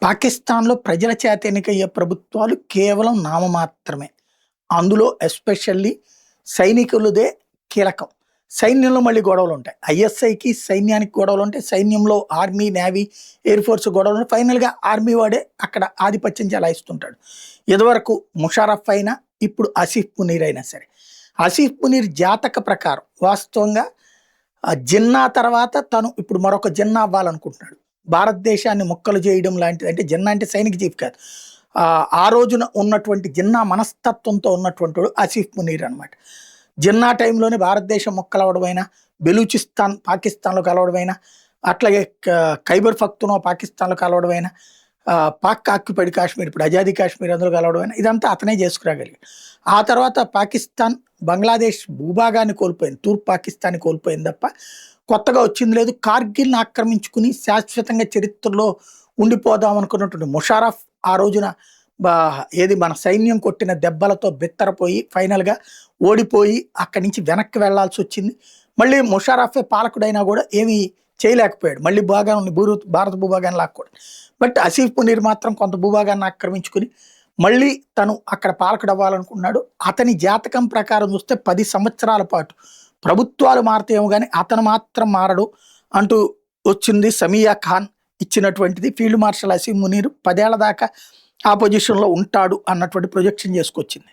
పాకిస్తాన్‌లో ప్రజల చేత ఎన్నికయ్యే ప్రభుత్వాలు కేవలం నామమాత్రమే. అందులో ఎస్పెషల్లీ సైనికులదే కీలకం. సైన్యంలో మళ్ళీ గొడవలుంటాయి. ఐఎస్ఐకి, సైన్యానికి గొడవలుంటాయి. సైన్యంలో ఆర్మీ, నేవీ, ఎయిర్ ఫోర్స్ గొడవలుంటాయి. ఫైనల్‌గా ఆర్మీ వాడే అక్కడ ఆధిపత్యం చెలాయిస్తుంటాడు. ఇదివరకు ముషర్రఫ్ అయినా, ఇప్పుడు ఆసిఫ్ మునీర్ అయినా సరే. ఆసిఫ్ మునీర్ జాతక ప్రకారం వాస్తవంగా జిన్నా తర్వాత తను ఇప్పుడు మరొక జిన్నా అవ్వాలనుకుంటున్నాడు. భారతదేశాన్ని ముక్కలు చేయడం లాంటిది. అంటే జిన్నా అంటే సైనిక చీఫ్ కాదు. ఆ రోజున ఉన్నటువంటి జిన్నా మనస్తత్వంతో ఉన్నటువంటోడు ఆసిఫ్ మునీర్ అనమాట. జిన్నా టైంలోనే భారతదేశం ముక్కలవ్వడమైనా, బెలూచిస్తాన్ పాకిస్తాన్‌లో కలవడమైనా, అట్లాగే ఖైబర్ పఖ్తూన్‌ఖ్వా పాకిస్తాన్‌లో కలవడమైనా, పాక్ ఆక్యుపైడ్ కాశ్మీర్ ఇప్పుడు ఆజాదీ కాశ్మీర్ అందులో కలవడమైనా ఇదంతా అతనే చేసుకురాగలిగాడు. ఆ తర్వాత పాకిస్తాన్ బంగ్లాదేశ్ భూభాగాన్ని కోల్పోయింది. తూర్పు పాకిస్తాన్ని కోల్పోయింది తప్ప కొత్తగా వచ్చింది లేదు. కార్గిల్‌ని ఆక్రమించుకుని శాశ్వతంగా చరిత్రలో ఉండిపోదాం అనుకున్నటువంటి ముషర్రఫ్ ఆ రోజున బా ఏది మన సైన్యం కొట్టిన దెబ్బలతో బిత్తరపోయి ఫైనల్‌గా ఓడిపోయి అక్కడి నుంచి వెనక్కి వెళ్లాల్సొచ్చింది. మళ్ళీ ముషర్రఫే పాలకుడైనా కూడా ఏమీ చేయలేకపోయాడు. మళ్ళీ భాగాన్ని భారత భూభాగాన్ని లాక్కోవడం. బట్ ఆసిఫ్ మునీర్ మాత్రం కొంత భూభాగాన్ని ఆక్రమించుకుని మళ్ళీ తను అక్కడ పాలకుడు అవ్వాలనుకున్నాడు. అతని జాతకం ప్రకారం చూస్తే 10 సంవత్సరాల పాటు ప్రభుత్వాలు మారతాయేమో గానీ అతను మాత్రం మారడు అంటూ వచ్చింది సమీయా ఖాన్ ఇచ్చినటువంటిది. ఫీల్డ్ మార్షల్ ఆసిఫ్ మునీర్ 10 ఏళ్ల దాకా ఆ పొజిషన్‌లో ఉంటాడు అన్నటువంటి ప్రొజెక్షన్ చేసుకొచ్చింది.